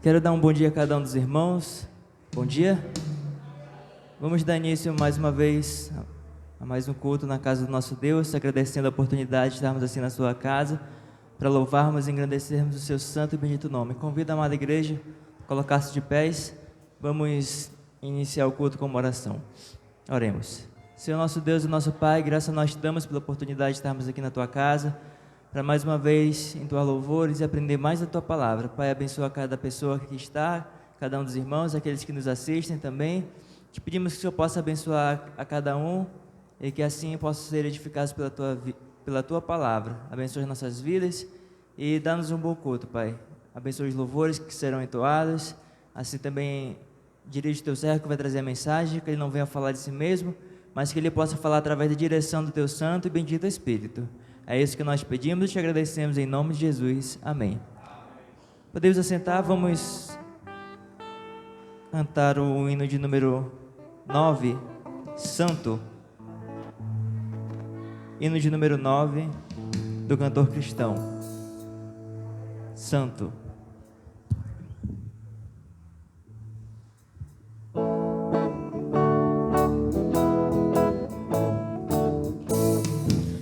Quero dar um bom dia a cada um dos irmãos. Bom dia. Vamos dar início mais uma vez a mais um culto na casa do nosso Deus, agradecendo a oportunidade de estarmos assim na sua casa, para louvarmos e engrandecermos o seu santo e bendito nome. Convido a amada igreja a colocar-se de pés. Vamos iniciar o culto com uma oração. Oremos. Senhor nosso Deus e nosso Pai, graças nós te damos pela oportunidade de estarmos aqui na tua casa, para mais uma vez entoar louvores e aprender mais da tua palavra. Pai, abençoa cada pessoa que aqui está, cada um dos irmãos, aqueles que nos assistem também. Te pedimos que o Senhor possa abençoar a cada um e que assim possa ser edificados pela tua palavra. Abençoe as nossas vidas e dá-nos um bom culto, Pai. Abençoe os louvores que serão entoados. Assim também dirige o teu servo que vai trazer a mensagem, que ele não venha falar de si mesmo, mas que ele possa falar através da direção do teu santo e bendito Espírito. É isso que nós pedimos e te agradecemos em nome de Jesus. Amém. Podemos assentar, vamos cantar o hino de número 9, Santo. Hino de número 9, do cantor cristão. Santo.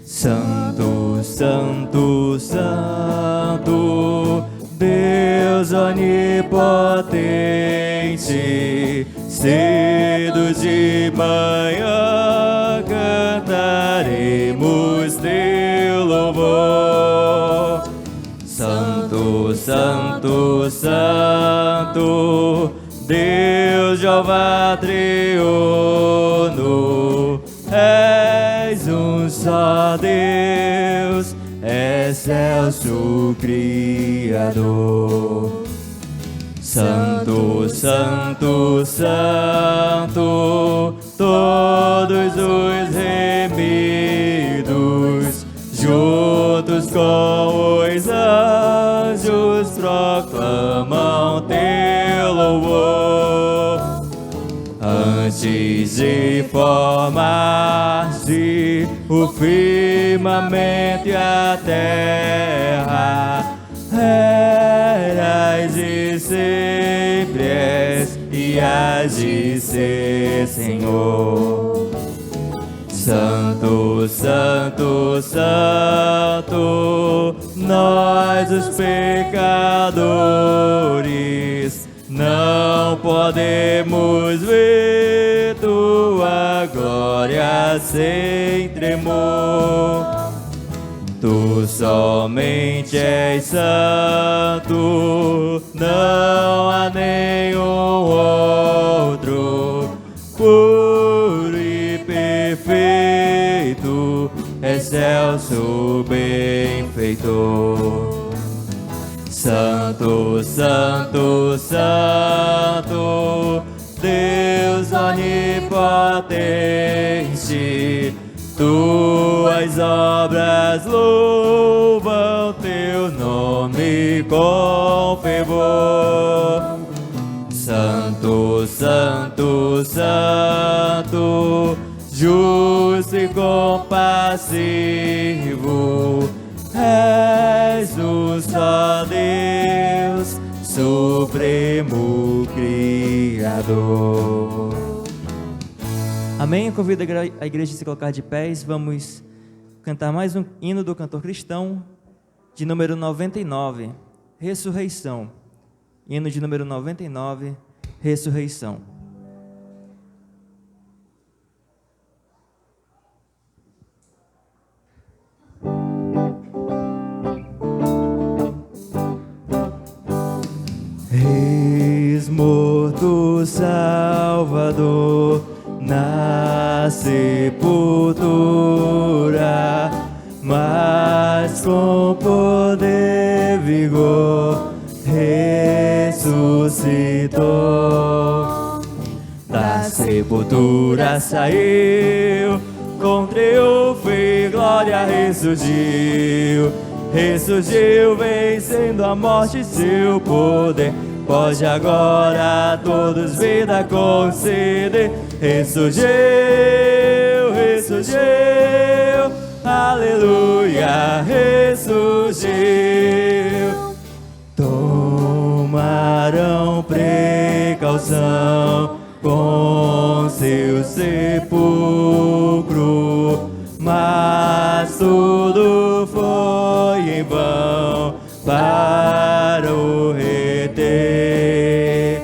Santo, Santo, Santo, Deus onipotente, cedo de manhã cantaremos teu louvor. Santo, Santo, Santo, Deus Jeová triuno, és um só Deus, excelso Criador. Santo, Santo, Santo, todos os remidos, juntos com os anjos, proclamam teu louvor. Antes de formar-se o firmamento e a terra, eras e sempre és e hás de ser, Senhor. Santo, Santo, Santo, nós os pecadores não podemos ver tua glória sem tremor. Tu somente és santo, não há nenhum outro, puro e perfeito, excelso benfeitor. Santo, Santo, Santo, Deus onipotente, tuas obras louvam teu nome com fervor. Santo, Santo, Santo, justo e compassivo, és um só Deus, supremo Criador. Amém? Eu convido a igreja a se colocar de pés. Vamos cantar mais um hino do cantor cristão, de número 99, Ressurreição. Hino de número 99, Ressurreição. Reis morto Salvador, na sepultura, mas com poder e vigor ressuscitou. Da sepultura saiu, com triunfo e glória ressurgiu. Ressurgiu vencendo a morte, seu poder pode agora a todos vida conceder. Ressurgiu, ressurgiu, aleluia, ressurgiu. Tomaram emoção com seu sepulcro, mas tudo foi em vão para o reter.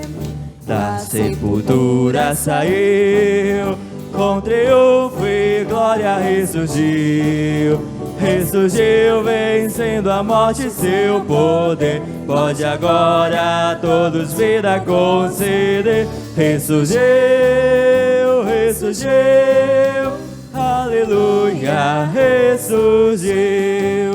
Da sepultura saiu, com triunfo e glória ressurgiu. Ressurgiu vencendo a morte, seu poder pode agora a todos vida conceder. Ressurgiu, ressurgiu, aleluia, ressurgiu.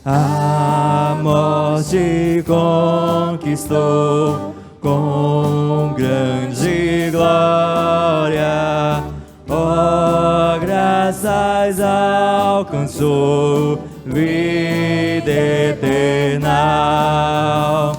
A morte conquistou com grande glória, oh, graças alcançou vida eterna.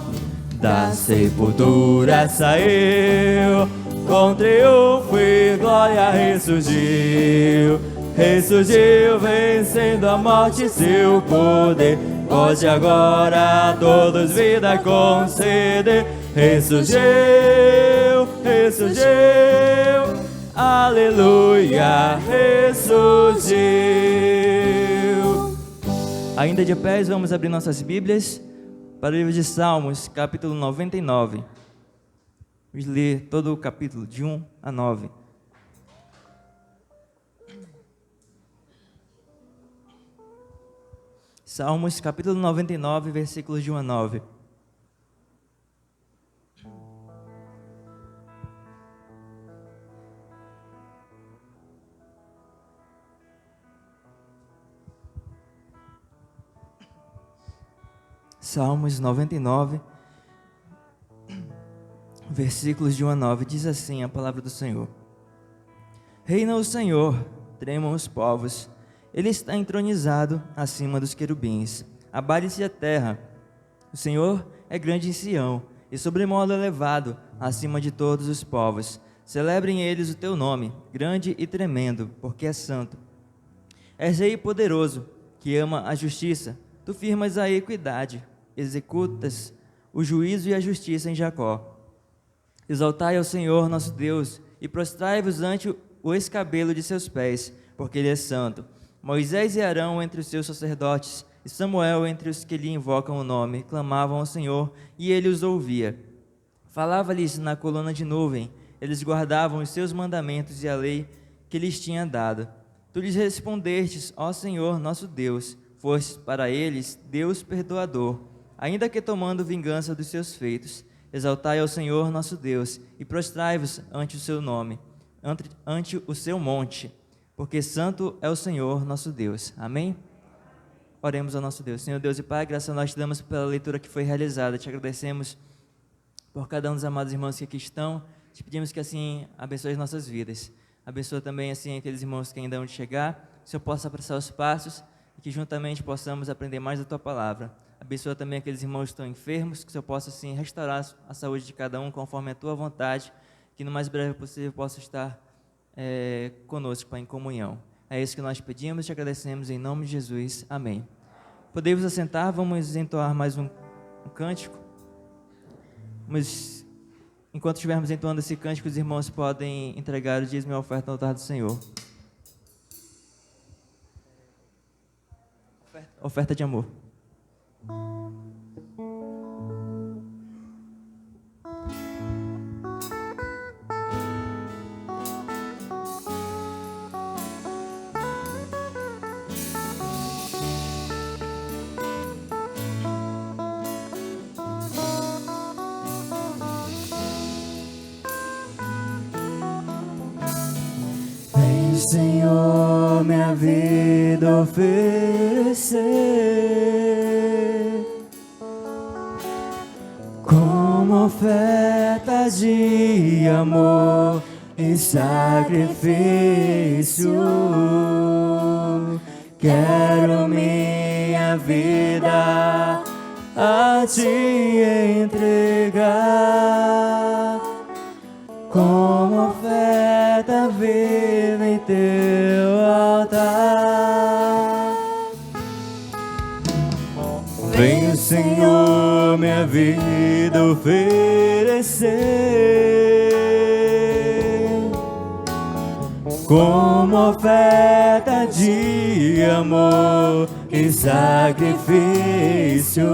Da sepultura saiu, com triunfo e glória ressurgiu. Ressurgiu vencendo a morte, seu poder pode agora a todos vida conceder. Ressurgiu, ressurgiu, aleluia, ressurgiu. Ainda de pés, vamos abrir nossas Bíblias para o livro de Salmos, capítulo 99. Vamos ler todo o capítulo, de 1 a 9. Salmos, capítulo 99, versículos de 1 a 9. Salmos 99, versículos de 1 a 9, diz assim a palavra do Senhor. Reina o Senhor, tremam os povos, Ele está entronizado acima dos querubins. Abale-se a terra, o Senhor é grande em Sião, e sobremodo elevado acima de todos os povos. Celebrem eles o teu nome, grande e tremendo, porque é santo. És rei poderoso, que ama a justiça, tu firmas a equidade, executas o juízo e a justiça em Jacó. Exaltai ao Senhor nosso Deus e prostrai-vos ante o escabelo de seus pés, porque Ele é santo. Moisés e Arão entre os seus sacerdotes, e Samuel entre os que lhe invocam o nome, clamavam ao Senhor, e Ele os ouvia. Falava-lhes na coluna de nuvem, eles guardavam os seus mandamentos e a lei que lhes tinha dado. Tu lhes respondestes, ó Senhor nosso Deus, fostes para eles Deus perdoador, ainda que tomando vingança dos seus feitos. Exaltai ao Senhor nosso Deus, e prostrai-vos ante o seu nome, ante o seu monte, porque santo é o Senhor nosso Deus. Amém? Oremos ao nosso Deus. Senhor Deus e Pai, graças a nós te damos pela leitura que foi realizada. Te agradecemos por cada um dos amados irmãos que aqui estão. Te pedimos que assim abençoe as nossas vidas. Abençoa também assim aqueles irmãos que ainda hão de chegar. Que o Senhor possa apressar os passos e que juntamente possamos aprender mais da Tua Palavra. Abençoa também aqueles irmãos que estão enfermos, que o Senhor possa assim restaurar a saúde de cada um conforme a Tua vontade, que no mais breve possível possa estar conosco, Pai, em comunhão. É isso que nós pedimos e te agradecemos em nome de Jesus. Amém. Podemos assentar, vamos entoar mais um cântico. Enquanto estivermos entoando esse cântico, os irmãos podem entregar o dízimo e a oferta no altar do Senhor. Oferta de amor. Senhor, minha vida oferecer como oferta de amor e sacrifício. Quero minha vida a te entregar como oferta viva em teu altar. Vem, Senhor, minha minha vida oferecer como oferta de amor e sacrifício.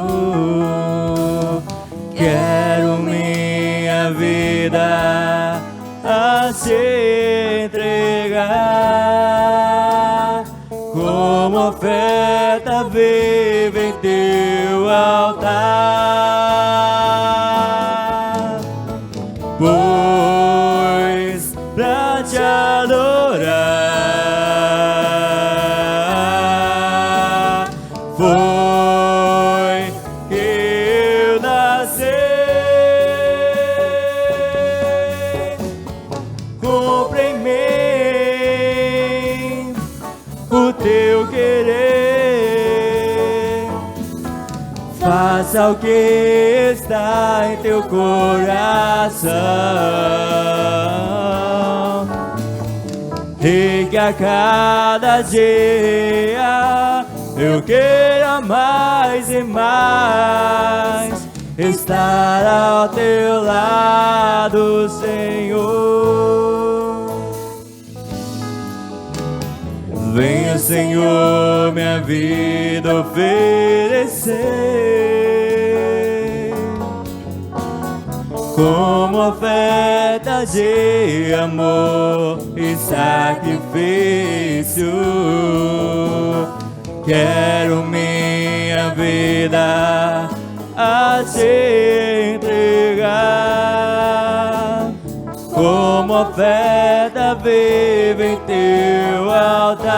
Quero minha vida a te entregar como oferta viva em teu altar, pois pra te adorar foi que eu nasci. Cumpre em mim o teu querer, faça o que está em teu coração, e que a cada dia eu queira mais e mais estar ao teu lado, Senhor. Venha, Senhor, minha vida oferecer como oferta de amor e sacrifício. Quero minha vida a te entregar como oferta viva em teu altar,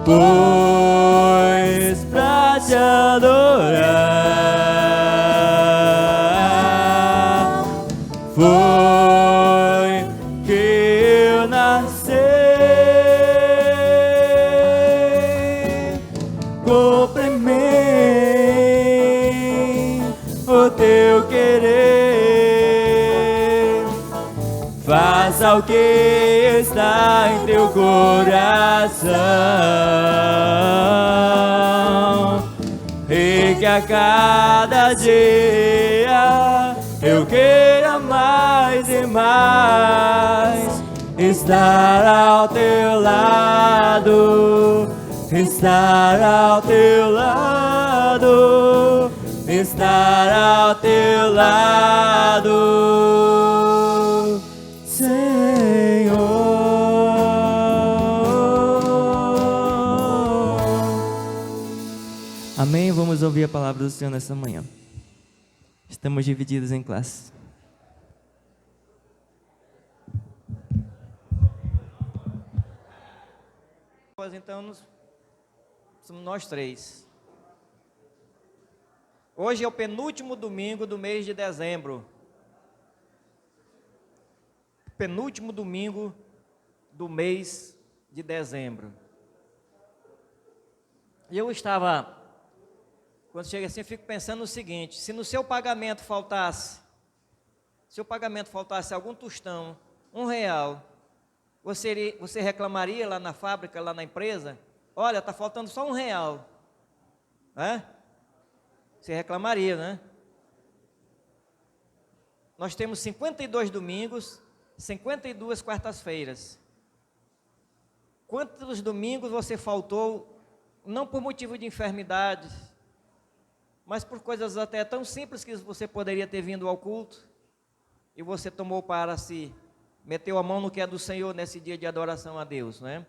pois pra te adorar foi que eu nasci. Cumpre em mim o teu querer, faça o que está em teu coração, e que a cada dia eu queira mais e mais estar ao teu lado, estar ao teu lado, estar ao teu lado, Senhor. Amém? Vamos ouvir a palavra do Senhor nessa manhã. Estamos divididos em classes. Então, somos nós três. Hoje é o penúltimo domingo do mês de dezembro. Penúltimo domingo do mês de dezembro. E eu estava, quando chega assim, eu fico pensando no seguinte: se no seu pagamento faltasse, algum tostão, R$1, você reclamaria lá na fábrica, lá na empresa? Olha, está faltando só R$1, né? Você reclamaria, né? Nós temos 52 domingos, 52 quartas-feiras. Quantos domingos você faltou, não por motivo de enfermidade, mas por coisas até tão simples que você poderia ter vindo ao culto, e você tomou para si, meteu a mão no que é do Senhor nesse dia de adoração a Deus, né?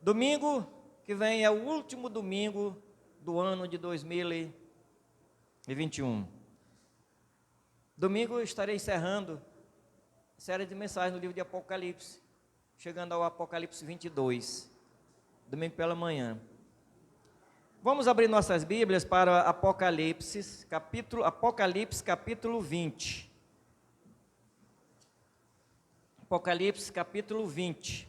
Domingo que vem é o último domingo do ano de 2021. Domingo eu estarei encerrando a série de mensagens no livro de Apocalipse, chegando ao Apocalipse 22, domingo pela manhã. Vamos abrir nossas Bíblias para Apocalipse capítulo 20. Apocalipse capítulo 20.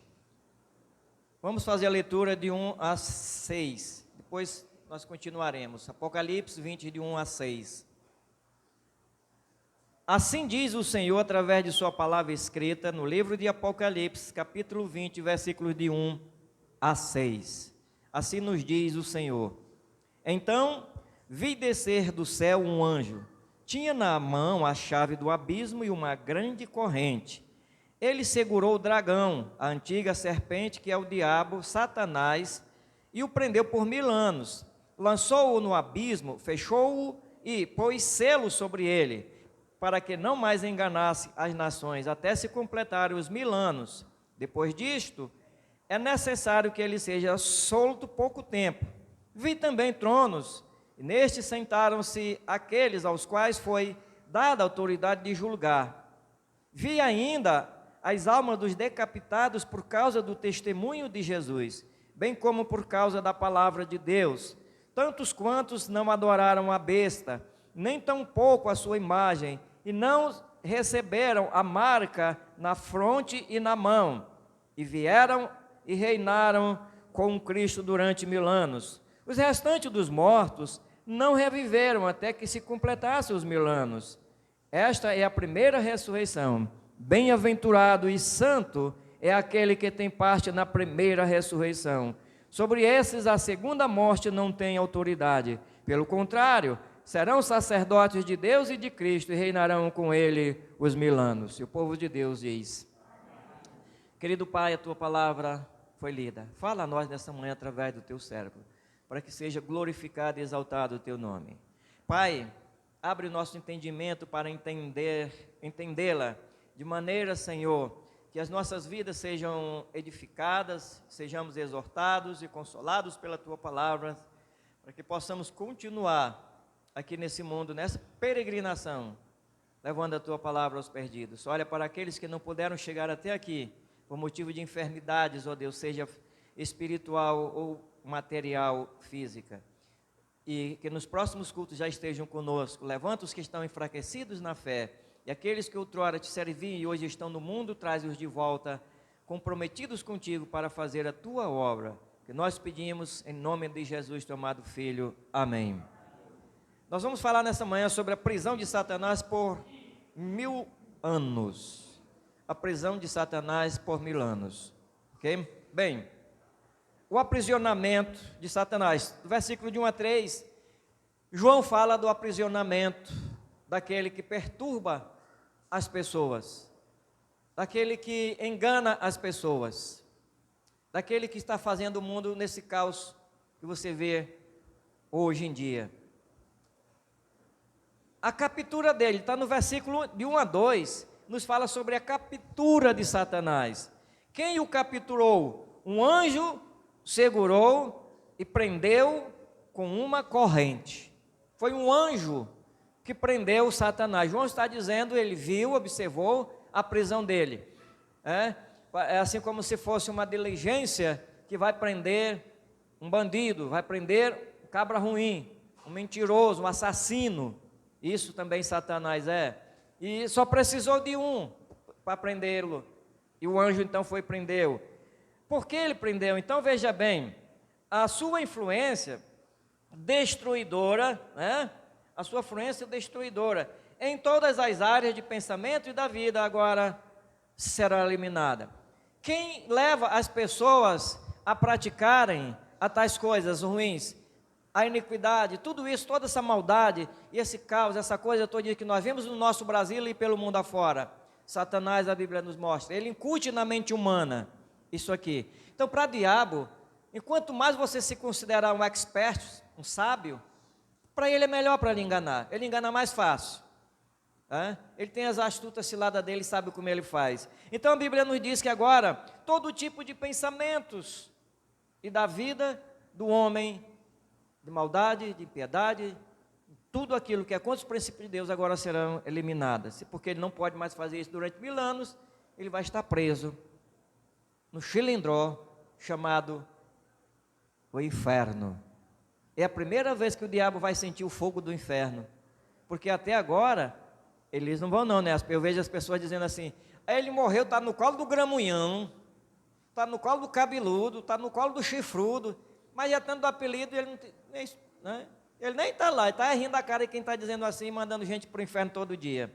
Vamos fazer a leitura de 1 a 6. Depois nós continuaremos. Apocalipse 20, de 1 a 6. Assim diz o Senhor através de sua palavra escrita no livro de Apocalipse, capítulo 20, versículos de 1 a 6. Assim nos diz o Senhor: Então vi descer do céu um anjo. Tinha na mão a chave do abismo e uma grande corrente. Ele segurou o dragão, a antiga serpente, que é o diabo, Satanás, e o prendeu por 1000 anos. Lançou-o no abismo, fechou-o e pôs selo sobre ele, para que não mais enganasse as nações, até se completarem os 1000 anos. Depois disto, é necessário que ele seja solto pouco tempo. Vi também tronos, e nestes sentaram-se aqueles aos quais foi dada a autoridade de julgar. Vi ainda as almas dos decapitados por causa do testemunho de Jesus, bem como por causa da palavra de Deus, tantos quantos não adoraram a besta, nem tampouco a sua imagem, e não receberam a marca na fronte e na mão, e vieram e reinaram com Cristo durante 1000 anos. Os restantes dos mortos não reviveram até que se completassem os 1000 anos. Esta é a primeira ressurreição. Bem-aventurado e santo é aquele que tem parte na primeira ressurreição. Sobre esses a segunda morte não tem autoridade. Pelo contrário, serão sacerdotes de Deus e de Cristo e reinarão com ele os 1000 anos. E o povo de Deus diz: querido Pai, a tua palavra foi lida. Fala a nós nessa manhã através do teu servo, para que seja glorificado e exaltado o teu nome. Pai, abre o nosso entendimento para entendê-la de maneira, Senhor, que as nossas vidas sejam edificadas, sejamos exortados e consolados pela tua palavra, para que possamos continuar aqui nesse mundo, nessa peregrinação, levando a tua palavra aos perdidos. Olha para aqueles que não puderam chegar até aqui, por motivo de enfermidades, ó Deus, seja espiritual ou material, física, e que nos próximos cultos já estejam conosco. Levanta os que estão enfraquecidos na fé, e aqueles que outrora te serviam e hoje estão no mundo, traz-os de volta, comprometidos contigo para fazer a tua obra, que nós pedimos em nome de Jesus, teu amado Filho. Amém. Nós vamos falar nessa manhã sobre a prisão de Satanás por 1000 anos. A prisão de Satanás por 1000 anos. Ok? Bem, o aprisionamento de Satanás. Do versículo de 1 a 3, João fala do aprisionamento daquele que perturba as pessoas, daquele que engana as pessoas, daquele que está fazendo o mundo nesse caos que você vê hoje em dia. A captura dele está no versículo de 1 a 2, nos fala sobre a captura de Satanás. Quem o capturou? Um anjo segurou e prendeu com uma corrente. Foi um anjo que prendeu Satanás. João está dizendo, ele viu, observou a prisão dele. É assim como se fosse uma diligência que vai prender um bandido, vai prender um cabra ruim, um mentiroso, um assassino. Isso também Satanás é. E só precisou de um para prendê-lo. E o anjo então foi e prendeu. Por que ele prendeu? Então veja bem, a sua influência destruidora, a sua influência destruidora em todas as áreas de pensamento e da vida agora será eliminada. Quem leva as pessoas a praticarem a tais coisas ruins, a iniquidade, tudo isso, toda essa maldade e esse caos, essa coisa toda que nós vemos no nosso Brasil e pelo mundo afora, Satanás, a Bíblia nos mostra, ele incute na mente humana isso aqui. Então, para o diabo, enquanto mais você se considerar um expert, um sábio, para ele é melhor para ele enganar. Ele engana mais fácil. Ele tem as astutas ciladas dele, sabe como ele faz. Então a Bíblia nos diz que agora, todo tipo de pensamentos e da vida do homem, de maldade, de impiedade, tudo aquilo que é contra os princípios de Deus agora serão eliminadas. Porque ele não pode mais fazer isso durante 1000 anos, ele vai estar preso no chilindró chamado o inferno. É a primeira vez que o diabo vai sentir o fogo do inferno, porque até agora eles não vão não, né? Eu vejo as pessoas dizendo assim, ele morreu, está no colo do gramunhão, está no colo do cabeludo, está no colo do chifrudo, mas já tanto do apelido, ele não tem, ele nem está lá, ele está rindo da cara de quem está dizendo assim, mandando gente para o inferno todo dia.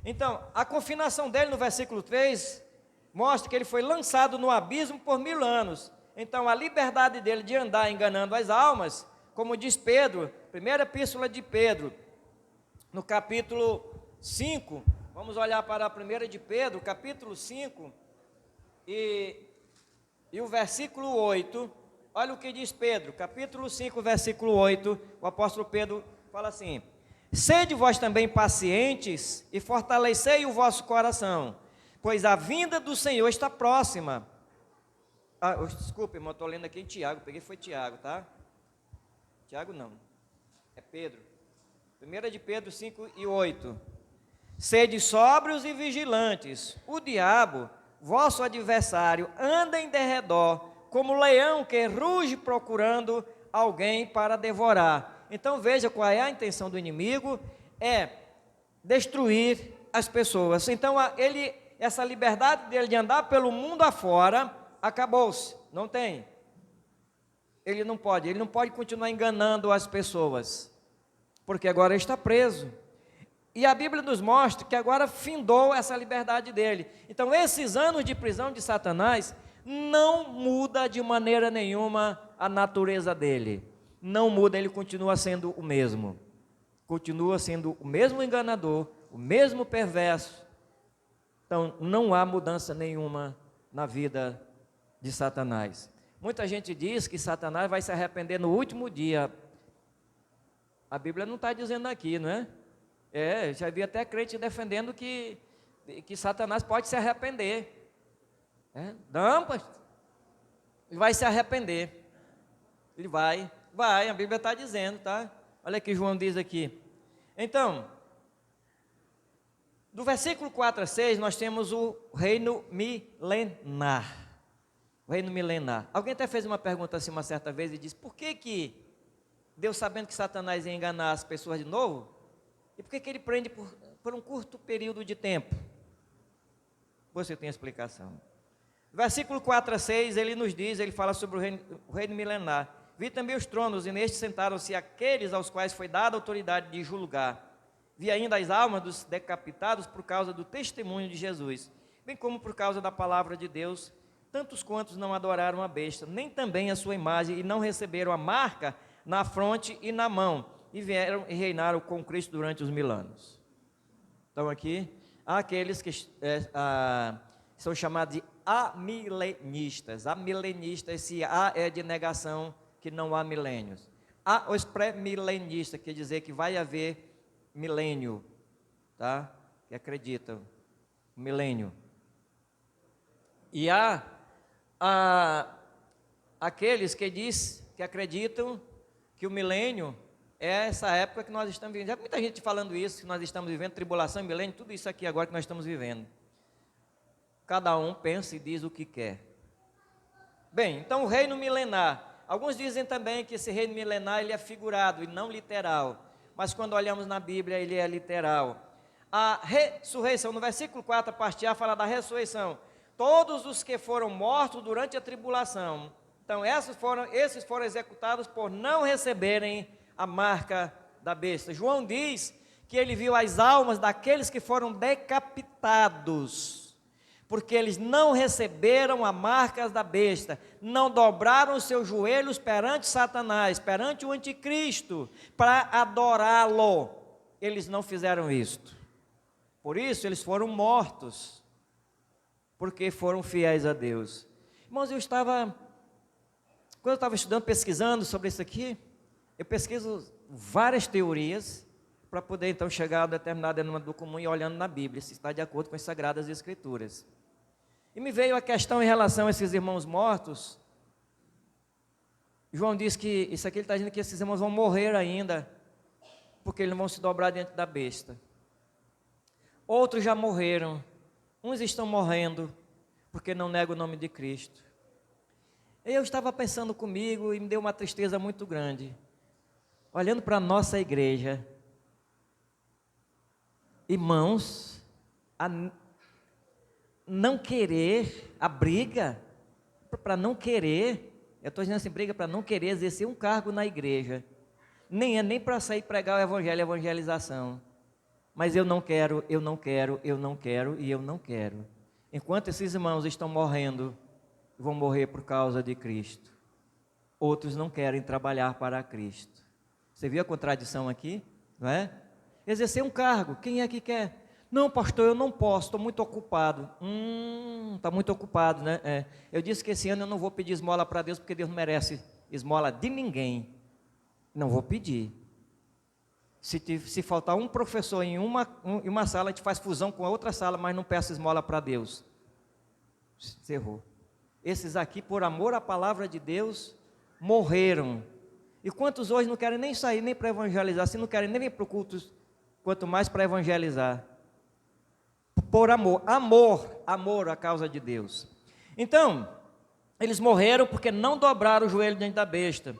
Então, a confinação dele no versículo 3, mostra que ele foi lançado no abismo por 1000 anos. Então, a liberdade dele de andar enganando as almas como diz Pedro, primeira epístola de Pedro, no capítulo 5, vamos olhar para a primeira de Pedro, capítulo 5, e o versículo 8, olha o que diz Pedro, capítulo 5, versículo 8, o apóstolo Pedro fala assim: sede vós também pacientes e fortalecei o vosso coração, pois a vinda do Senhor está próxima. Desculpe, irmão, estou lendo aqui em Tiago, peguei foi Tiago, tá? Tiago não, é Pedro. 1 de Pedro 5 e 8. Sede sóbrios e vigilantes, o diabo, vosso adversário, anda em derredor, como leão que ruge procurando alguém para devorar. Então veja qual é a intenção do inimigo, é destruir as pessoas. Então essa liberdade dele de andar pelo mundo afora, acabou-se, não tem. Ele não pode continuar enganando as pessoas, porque agora está preso. E a Bíblia nos mostra que agora findou essa liberdade dele. Então esses anos de prisão de Satanás não muda de maneira nenhuma a natureza dele. Não muda, ele continua sendo o mesmo. Continua sendo o mesmo enganador, o mesmo perverso. Então não há mudança nenhuma na vida de Satanás. Muita gente diz que Satanás vai se arrepender no último dia. A Bíblia não está dizendo aqui, não é? Já vi até crente defendendo que Satanás pode se arrepender. Não, pastor. Ele vai se arrepender. Ele vai, a Bíblia está dizendo, tá? Olha o que João diz aqui. Então, do versículo 4 a 6, nós temos o reino milenar. O reino milenar. Alguém até fez uma pergunta assim uma certa vez e disse: por que Deus, sabendo que Satanás ia enganar as pessoas de novo, e por que ele prende por um curto período de tempo? Você tem a explicação. Versículo 4 a 6, ele fala sobre o reino milenar. Vi também os tronos, e nestes sentaram-se aqueles aos quais foi dada a autoridade de julgar. Vi ainda as almas dos decapitados por causa do testemunho de Jesus, bem como por causa da palavra de Deus, tantos quantos não adoraram a besta, nem também a sua imagem, e não receberam a marca na fronte e na mão, e vieram e reinaram com Cristo durante os 1000 anos. Então aqui, há aqueles que são chamados de amilenistas. Amilenistas, esse A é de negação, que não há milênios. Há os pré-milenistas, quer dizer que vai haver milênio, tá? Que acreditam, milênio. E há aqueles que acreditam que o milênio é essa época que nós estamos vivendo. Já muita gente falando isso, que nós estamos vivendo, tribulação e milênio, tudo isso aqui agora que nós estamos vivendo. Cada um pensa e diz o que quer. Bem, então o reino milenar. Alguns dizem também que esse reino milenar ele é figurado e não literal. Mas quando olhamos na Bíblia, ele é literal. A ressurreição, no versículo 4, a parte A, fala da ressurreição. Todos os que foram mortos durante a tribulação. Então, esses foram executados por não receberem a marca da besta. João diz que ele viu as almas daqueles que foram decapitados, porque eles não receberam a marca da besta, não dobraram os seus joelhos perante Satanás, perante o anticristo, para adorá-lo. Eles não fizeram isto. Por isso, eles foram mortos, porque foram fiéis a Deus. Irmãos, quando eu estava estudando, pesquisando sobre isso aqui, eu pesquiso várias teorias para poder então chegar a determinado denominador comum e olhando na Bíblia, se está de acordo com as Sagradas Escrituras. E me veio a questão em relação a esses irmãos mortos. João diz que isso aqui ele está dizendo que esses irmãos vão morrer ainda, porque eles não vão se dobrar diante da besta. Outros já morreram, uns estão morrendo, porque não negam o nome de Cristo. Eu estava pensando comigo e me deu uma tristeza muito grande, olhando para a nossa igreja, irmãos, a não querer, a briga, para não querer, eu estou dizendo assim, briga para não querer exercer um cargo na igreja, nem para sair pregar o evangelho, a evangelização, mas eu não quero, e eu não quero, enquanto esses irmãos estão morrendo, vão morrer por causa de Cristo. outros não querem trabalhar para Cristo. Você viu a contradição aqui? Não é? Exercer um cargo, quem é que quer? Não, pastor, eu não posso, estou muito ocupado. Está muito ocupado, né? Eu disse que esse ano eu não vou pedir esmola para Deus, porque Deus não merece esmola de ninguém. Não vou pedir. Se faltar um professor em uma sala, a gente faz fusão com a outra sala, mas não peço esmola para Deus. Encerrou. Esses aqui, por amor à palavra de Deus, morreram. E quantos hoje não querem nem sair, nem para evangelizar, se não querem nem vir para o culto, quanto mais para evangelizar. Por amor à causa de Deus. Então, eles morreram porque não dobraram o joelho diante da besta.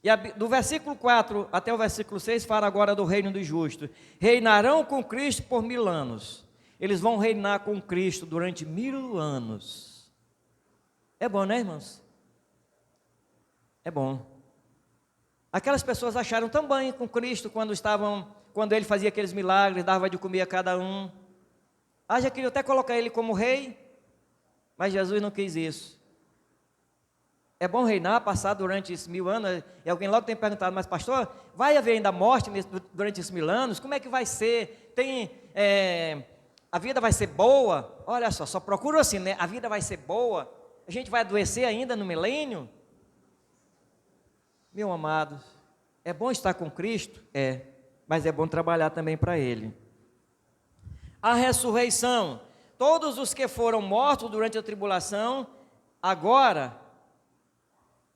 E do versículo 4 até o versículo 6 fala agora do reino dos justos. Reinarão com Cristo por 1000 anos. Eles vão reinar com Cristo durante 1000 anos. É bom, né, irmãos? É bom. Aquelas pessoas acharam tão bem com Cristo quando ele fazia aqueles milagres, dava de comer a cada um. Já queria até colocar ele como rei, mas Jesus não quis isso. É bom reinar, passar durante esses 1000 anos, e alguém logo tem perguntado, mas pastor, vai haver ainda morte durante esses 1000 anos? Como é que vai ser? A vida vai ser boa? Olha só procura assim, né? A vida vai ser boa? A gente vai adoecer ainda no milênio? Meu amado, é bom estar com Cristo? Mas é bom trabalhar também para Ele. A ressurreição, todos os que foram mortos durante a tribulação, agora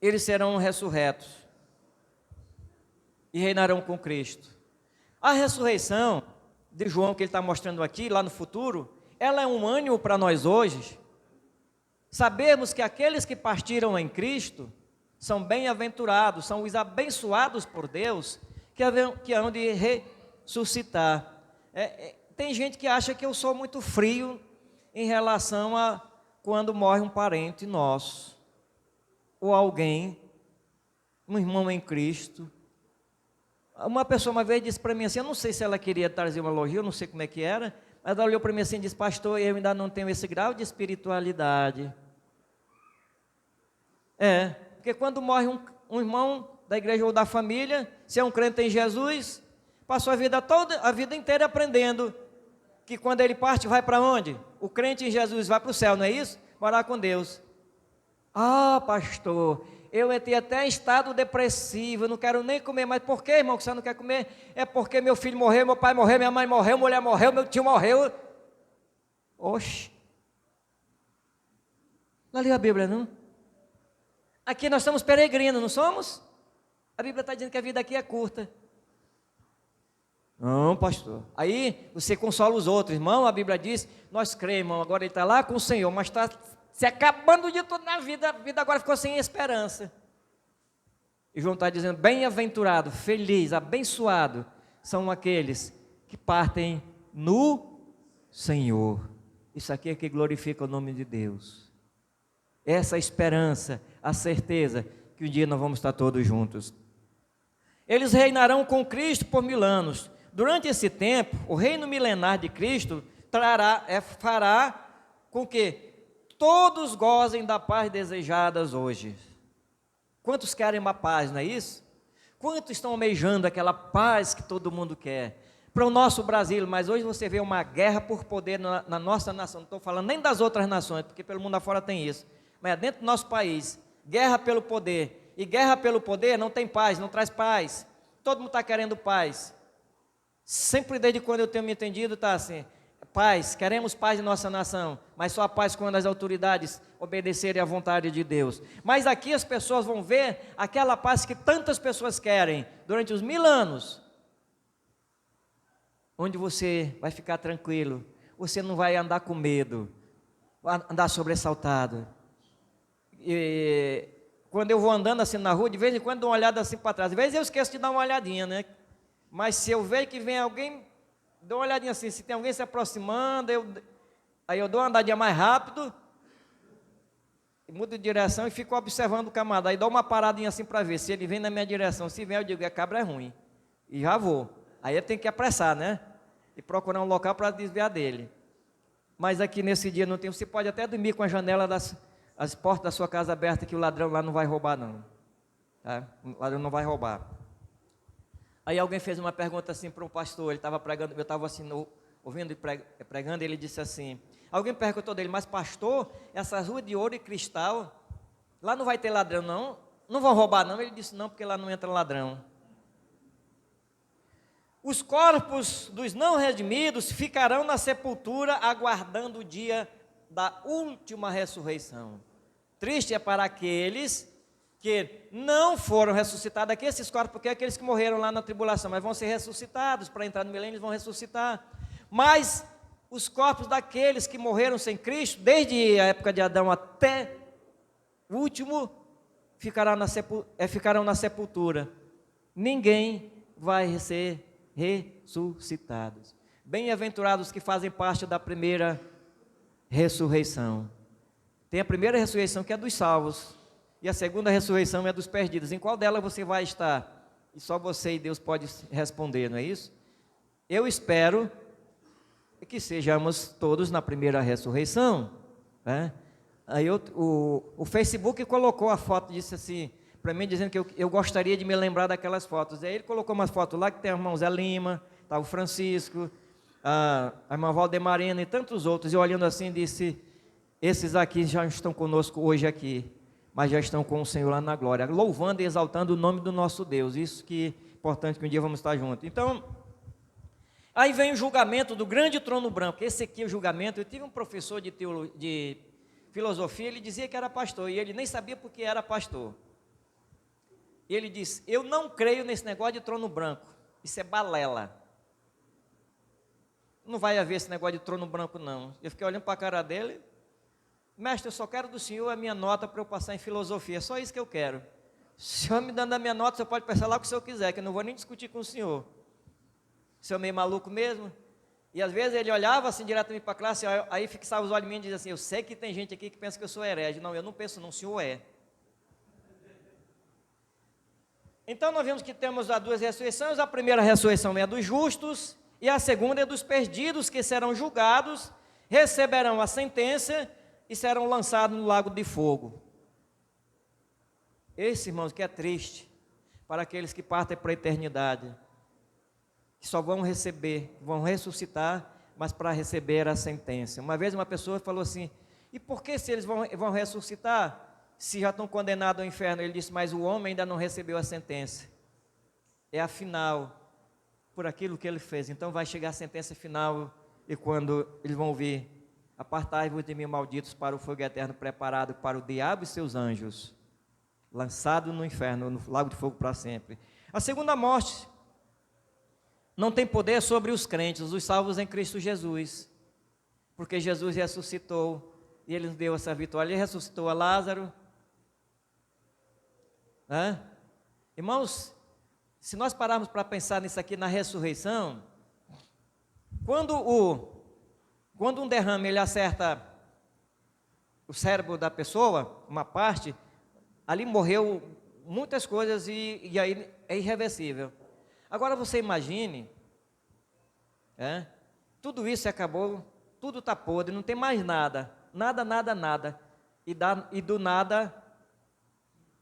eles serão ressurretos e reinarão com Cristo. A ressurreição de João, que ele está mostrando aqui, lá no futuro, ela é um ânimo para nós hoje. Sabemos que aqueles que partiram em Cristo são bem-aventurados, são os abençoados por Deus, que hão de ressuscitar. Tem gente que acha que eu sou muito frio em relação a quando morre um parente nosso, ou alguém, um irmão em Cristo. Uma pessoa uma vez disse para mim assim, eu não sei se ela queria trazer uma elogio, eu não sei como é que era, mas ela olhou para mim assim e disse, pastor, eu ainda não tenho esse grau de espiritualidade. Porque quando morre um irmão da igreja ou da família, se é um crente em Jesus, passou a vida inteira aprendendo que quando ele parte, vai para onde? O crente em Jesus vai para o céu, não é isso? Morar com Deus. Pastor, eu entrei até em estado depressivo, eu não quero nem comer, mas por que, irmão, que você não quer comer? É porque meu filho morreu, meu pai morreu, minha mãe morreu, mulher morreu, meu tio morreu. Oxe. Não leu a Bíblia, não? Aqui nós somos peregrinos, não somos? A Bíblia está dizendo que a vida aqui é curta. Não, pastor. Aí você consola os outros, irmão, a Bíblia diz, nós cremos, irmão, agora ele está lá com o Senhor, mas está se acabando de tudo na vida, a vida agora ficou sem esperança. E João está dizendo, bem-aventurado, feliz, abençoado, são aqueles que partem no Senhor. Isso aqui é que glorifica o nome de Deus. Essa esperança, a certeza que um dia nós vamos estar todos juntos. Eles reinarão com Cristo por 1000 anos. Durante esse tempo, o reino milenar de Cristo fará com que todos gozem da paz desejadas hoje. Quantos querem uma paz, não é isso? Quantos estão almejando aquela paz que todo mundo quer? Para o nosso Brasil, mas hoje você vê uma guerra por poder na nossa nação. Não estou falando nem das outras nações, porque pelo mundo afora tem isso. Mas dentro do nosso país, guerra pelo poder. E guerra pelo poder não tem paz, não traz paz. Todo mundo está querendo paz. Sempre desde quando eu tenho me entendido, está assim, paz, queremos paz em nossa nação, mas só a paz quando as autoridades obedecerem à vontade de Deus. Mas aqui as pessoas vão ver aquela paz que tantas pessoas querem, durante os 1000 anos, onde você vai ficar tranquilo, você não vai andar com medo, andar sobressaltado. E quando eu vou andando assim na rua, de vez em quando dou uma olhada assim para trás, às vezes eu esqueço de dar uma olhadinha, né? Mas se eu vejo que vem alguém, dou uma olhadinha assim, se tem alguém se aproximando, aí eu dou uma andadinha mais rápido, mudo de direção e fico observando o camarada, aí dou uma paradinha assim para ver, se ele vem na minha direção, se vem eu digo, a cabra é ruim, e já vou, aí eu tenho que apressar, né, e procurar um local para desviar dele. Mas aqui nesse dia não tem, você pode até dormir com a janela as portas da sua casa abertas, que o ladrão lá não vai roubar não. Tá? O ladrão não vai roubar. Aí alguém fez uma pergunta assim para um pastor, ele estava pregando, eu estava assim, ouvindo e pregando, e ele disse assim, alguém perguntou dele, mas pastor, essas ruas de ouro e cristal, lá não vai ter ladrão não? Não vão roubar não? Ele disse, não, porque lá não entra ladrão. Os corpos dos não redimidos ficarão na sepultura, aguardando o dia da última ressurreição. Triste é para aqueles que não foram ressuscitados, aqui esses corpos, porque é aqueles que morreram lá na tribulação, mas vão ser ressuscitados, para entrar no milênio eles vão ressuscitar. Mas os corpos daqueles que morreram sem Cristo, desde a época de Adão até o último, ficarão na sepultura. Ninguém vai ser ressuscitados. Bem-aventurados que fazem parte da primeira ressurreição. Tem a primeira ressurreição que é dos salvos, e a segunda ressurreição é dos perdidos. Em qual dela você vai estar? E só você e Deus pode responder, não é isso? Eu espero que sejamos todos na primeira ressurreição, né? Aí o Facebook colocou a foto, disse assim, para mim, dizendo que eu gostaria de me lembrar daquelas fotos. Aí ele colocou umas fotos lá, que tem a irmã Zé Lima, tá o Francisco, a irmã Valdemarina e tantos outros. E olhando assim, disse, esses aqui já estão conosco hoje aqui, mas já estão com o Senhor lá na glória, louvando e exaltando o nome do nosso Deus. Isso que é importante, que um dia vamos estar juntos. Então, aí vem o julgamento do grande trono branco. Esse aqui é o julgamento. Eu tive um professor de filosofia, ele dizia que era pastor, e ele nem sabia porque era pastor. E ele disse, eu não creio nesse negócio de trono branco, isso é balela. Não vai haver esse negócio de trono branco não. Eu fiquei olhando para a cara dele, mestre, eu só quero do senhor a minha nota para eu passar em filosofia, só isso que eu quero. Se o senhor me dando a minha nota, o senhor pode pensar lá o que o senhor quiser, que eu não vou nem discutir com o senhor. O senhor é meio maluco mesmo? E às vezes ele olhava assim diretamente para a classe, aí fixava os olhos em mim e dizia assim, eu sei que tem gente aqui que pensa que eu sou herege. Não, eu não penso não, o senhor é. Então nós vemos que temos as duas ressurreições, a primeira ressurreição é dos justos, e a segunda é dos perdidos, que serão julgados, receberão a sentença e serão lançados no lago de fogo. Esse, irmãos, que é triste, para aqueles que partem para a eternidade, que só vão receber, vão ressuscitar, mas para receber a sentença. Uma vez uma pessoa falou assim, e por que se eles vão ressuscitar, se já estão condenados ao inferno? Ele disse, mas o homem ainda não recebeu a sentença. É a final, por aquilo que ele fez. Então vai chegar a sentença final, e quando eles vão ouvir, apartai-vos de mim, malditos, para o fogo eterno preparado para o diabo e seus anjos, lançado no inferno, no lago de fogo para sempre. A segunda morte não tem poder sobre os crentes, os salvos em Cristo Jesus, porque Jesus ressuscitou, e Ele nos deu essa vitória. Ele ressuscitou a Lázaro. Irmãos, se nós pararmos para pensar nisso aqui na ressurreição, quando um derrame ele acerta o cérebro da pessoa, uma parte, ali morreu muitas coisas e aí é irreversível. Agora você imagine, tudo isso acabou, tudo está podre, não tem mais nada, nada, e do nada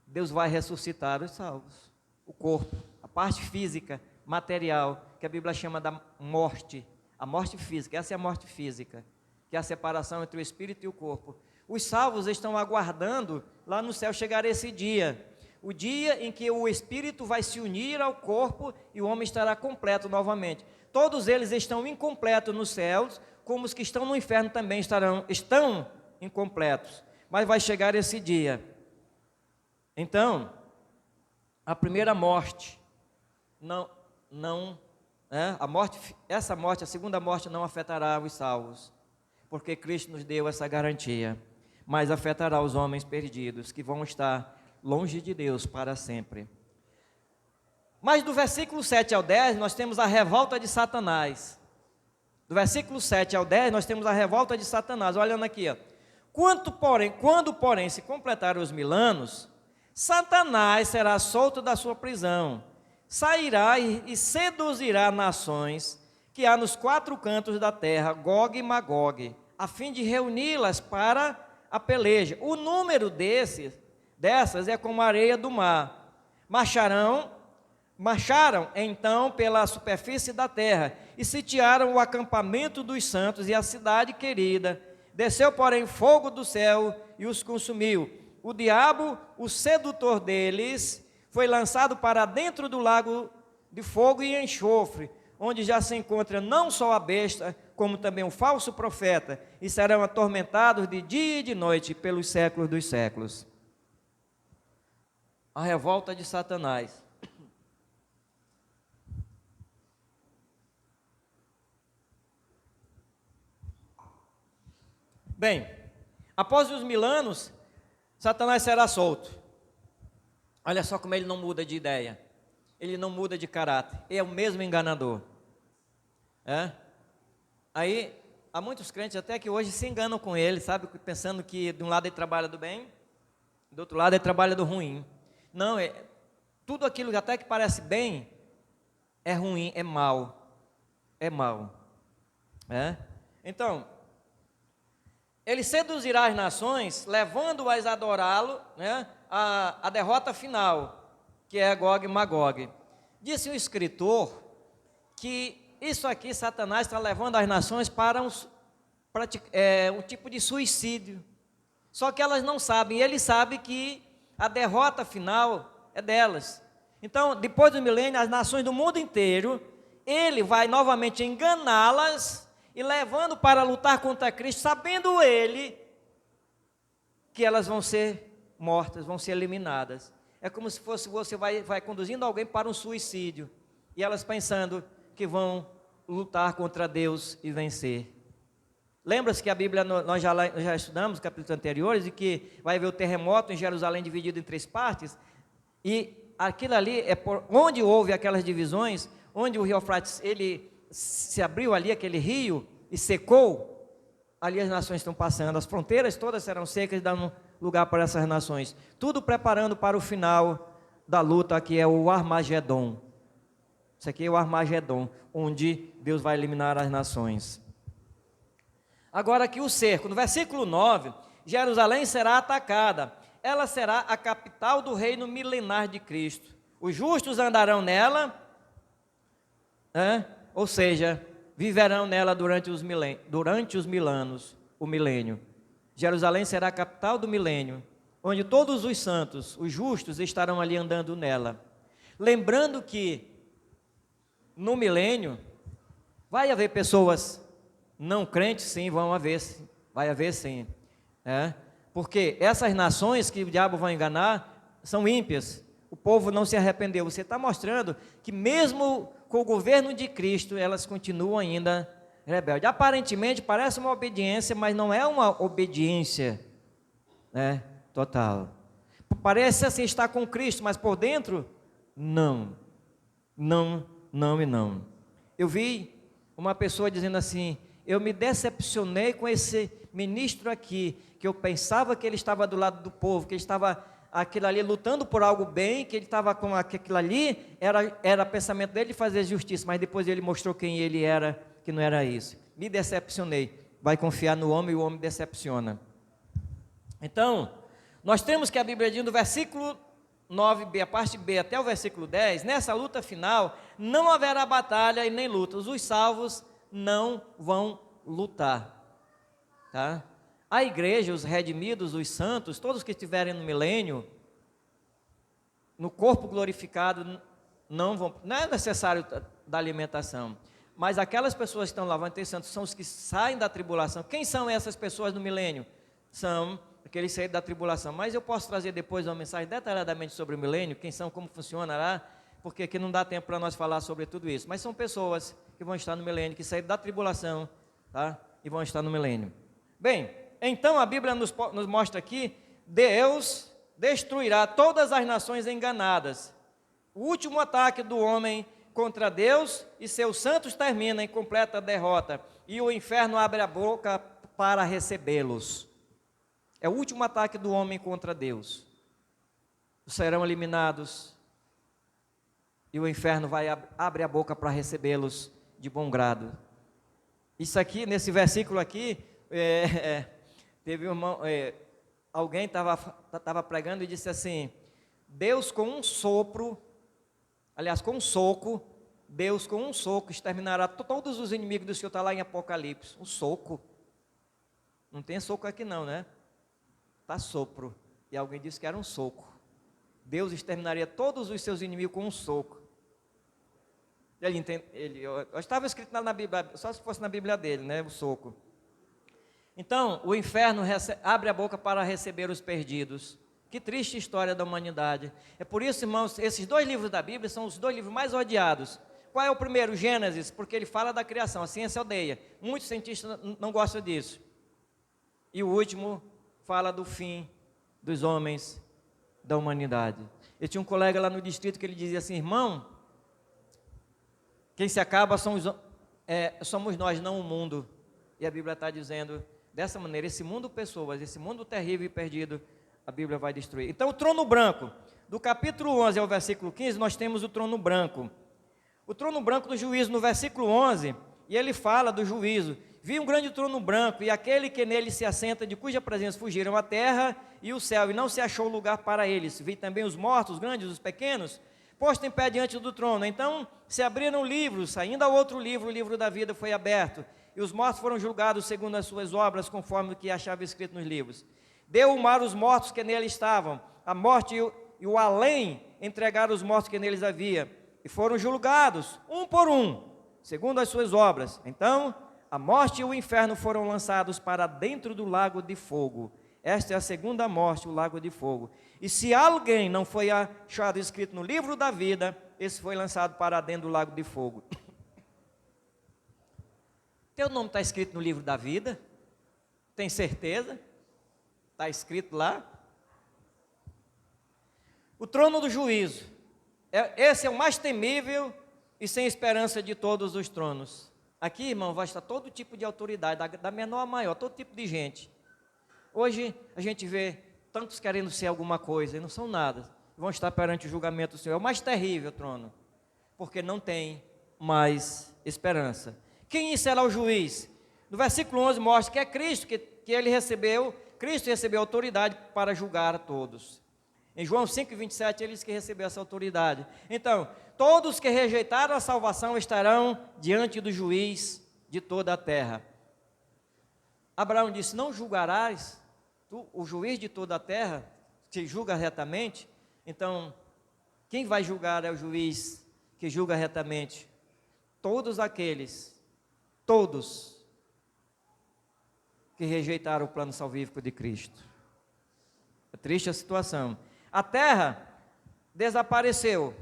Deus vai ressuscitar os salvos, o corpo, a parte física, material, que a Bíblia chama da morte, a morte física. Essa é a morte física, que é a separação entre o espírito e o corpo. Os salvos estão aguardando lá no céu chegar esse dia, o dia em que o espírito vai se unir ao corpo e o homem estará completo novamente. Todos eles estão incompletos nos céus, como os que estão no inferno também estão incompletos, mas vai chegar esse dia. Então, a primeira morte, essa morte, a segunda morte não afetará os salvos, porque Cristo nos deu essa garantia, mas afetará os homens perdidos, que vão estar longe de Deus para sempre. Mas do versículo 7 ao 10, nós temos a revolta de Satanás. Do versículo 7 ao 10, nós temos a revolta de Satanás. Olhando aqui, quando, porém, se completarem os 1000 anos, Satanás será solto da sua prisão, sairá e seduzirá nações que há nos 4 cantos da terra, Gog e Magog, a fim de reuni-las para a peleja. O número dessas é como a areia do mar. Marcharam então pela superfície da terra e sitiaram o acampamento dos santos e a cidade querida. Desceu, porém, fogo do céu e os consumiu. O diabo, o sedutor deles, foi lançado para dentro do lago de fogo e enxofre, onde já se encontra não só a besta, como também o falso profeta, e serão atormentados de dia e de noite pelos séculos dos séculos. A revolta de Satanás. Bem, após os 1000 anos, Satanás será solto. Olha só como ele não muda de ideia, ele não muda de caráter, ele é o mesmo enganador. Aí, há muitos crentes até que hoje se enganam com ele, sabe, pensando que de um lado ele trabalha do bem, do outro lado ele trabalha do ruim. Não, tudo aquilo até que parece bem, é ruim, é mal, Então, ele seduzirá as nações, levando-as a adorá-lo, a derrota final, que é Gog e Magog. Disse o escritor que isso aqui, Satanás está levando as nações para um tipo de suicídio. Só que elas não sabem, e ele sabe que a derrota final é delas. Então, depois do milênio, as nações do mundo inteiro, ele vai novamente enganá-las e levando para lutar contra Cristo, sabendo ele que elas vão ser mortas, vão ser eliminadas. É como se fosse você vai conduzindo alguém para um suicídio, e elas pensando que vão lutar contra Deus e vencer. Lembra-se que a Bíblia, nós já estudamos capítulos anteriores, e que vai haver o terremoto em Jerusalém dividido em 3 partes, e aquilo ali é por onde houve aquelas divisões, onde o rio Eufrates, ele se abriu ali, aquele rio, e secou, ali as nações estão passando, as fronteiras todas serão secas e dando lugar para essas nações, tudo preparando para o final da luta, que é o Armagedon. Isso aqui é o Armagedon, onde Deus vai eliminar as nações. Agora aqui o cerco, no versículo 9, Jerusalém será atacada, ela será a capital do reino milenar de Cristo, os justos andarão nela, ou seja, viverão nela durante os 1000 anos, o milênio. Jerusalém será a capital do milênio, onde todos os santos, os justos, estarão ali andando nela. Lembrando que no milênio vai haver pessoas não crentes, sim, vai haver sim, porque essas nações que o diabo vai enganar são ímpias, o povo não se arrependeu. Você está mostrando que mesmo com o governo de Cristo, elas continuam ainda rebeldes. Aparentemente parece uma obediência, mas não é uma obediência total. Parece assim estar com Cristo, mas por dentro, não. Eu vi uma pessoa dizendo assim: eu me decepcionei com esse ministro aqui, que eu pensava que ele estava do lado do povo, que ele estava aquilo ali lutando por algo bem, que ele estava com aquilo ali, era pensamento dele de fazer justiça, mas depois ele mostrou quem ele era, que não era isso. Me decepcionei. Vai confiar no homem e o homem decepciona. Então, nós temos que a Bíblia diz no versículo 9b, a parte B, até o versículo 10, nessa luta final, não haverá batalha e nem lutas, os salvos não vão lutar, tá? A igreja, os redimidos, os santos, todos que estiverem no milênio, no corpo glorificado, não é necessário da alimentação, mas aquelas pessoas que estão lá, vão ter santos, são os que saem da tribulação. Quem são essas pessoas no milênio? São aqueles saídos da tribulação, mas eu posso trazer depois uma mensagem detalhadamente sobre o milênio, quem são, como funciona lá, porque aqui não dá tempo para nós falar sobre tudo isso, mas são pessoas que vão estar no milênio, que saíram da tribulação, tá? E vão estar no milênio. Bem, então a Bíblia nos mostra aqui, Deus destruirá todas as nações enganadas. O último ataque do homem contra Deus e seus santos termina em completa derrota, e o inferno abre a boca para recebê-los. É o último ataque do homem contra Deus. Serão eliminados, e o inferno abre a boca para recebê-los de bom grado. Isso aqui, nesse versículo aqui, Teve um irmão, alguém estava pregando e disse assim: Deus com um sopro, aliás, com um soco, Deus com um soco exterminará todos os inimigos do Senhor. Está lá em Apocalipse. Um soco. Não tem soco aqui não, né? Está sopro. E alguém disse que era um soco. Deus exterminaria todos os seus inimigos com um soco. Estava escrito na Bíblia, só se fosse na Bíblia dele, né? O soco. Então, o inferno abre a boca para receber os perdidos. Que triste história da humanidade. É por isso, irmãos, esses 2 livros da Bíblia são os 2 livros mais odiados. Qual é o primeiro? Gênesis, porque ele fala da criação, a ciência odeia. Muitos cientistas não gostam disso. E o último fala do fim dos homens, da humanidade. Eu tinha um colega lá no distrito que ele dizia assim: irmão, quem se acaba somos nós, não o mundo. E a Bíblia está dizendo dessa maneira: esse mundo pessoas, esse mundo terrível e perdido, a Bíblia vai destruir. Então o trono branco, do capítulo 11 ao versículo 15, nós temos o trono branco. O trono branco do juízo, no versículo 11, e ele fala do juízo. Vi um grande trono branco, e aquele que nele se assenta, de cuja presença fugiram a terra e o céu, e não se achou lugar para eles. Vi também os mortos, os grandes, os pequenos, postos em pé diante do trono. Então se abriram livros, saindo ao outro livro, o livro da vida foi aberto, e os mortos foram julgados segundo as suas obras, conforme o que achava escrito nos livros. Deu o mar os mortos que nele estavam, a morte e o além entregaram os mortos que neles havia, e foram julgados, um por um, segundo as suas obras. Então a morte e o inferno foram lançados para dentro do lago de fogo. Esta é a segunda morte, o lago de fogo. E se alguém não foi achado escrito no livro da vida, esse foi lançado para dentro do lago de fogo. Teu nome está escrito no livro da vida? Tem certeza? Está escrito lá? O trono do juízo. Esse é o mais temível e sem esperança de todos os tronos. Aqui, irmão, vai estar todo tipo de autoridade, da menor a maior, todo tipo de gente. Hoje a gente vê tantos querendo ser alguma coisa e não são nada. Vão estar perante o julgamento do Senhor. É o mais terrível trono, porque não tem mais esperança. Quem será o juiz? No versículo 11 mostra que é Cristo, que ele recebeu, Cristo recebeu autoridade para julgar a todos. Em João 5,27 ele diz que recebeu essa autoridade. Então, todos que rejeitaram a salvação estarão diante do juiz de toda a terra. Abraão disse: não julgarás tu, o juiz de toda a terra, que julga retamente? Então, quem vai julgar é o juiz que julga retamente. Todos que rejeitaram o plano salvífico de Cristo. É triste a situação. A terra desapareceu,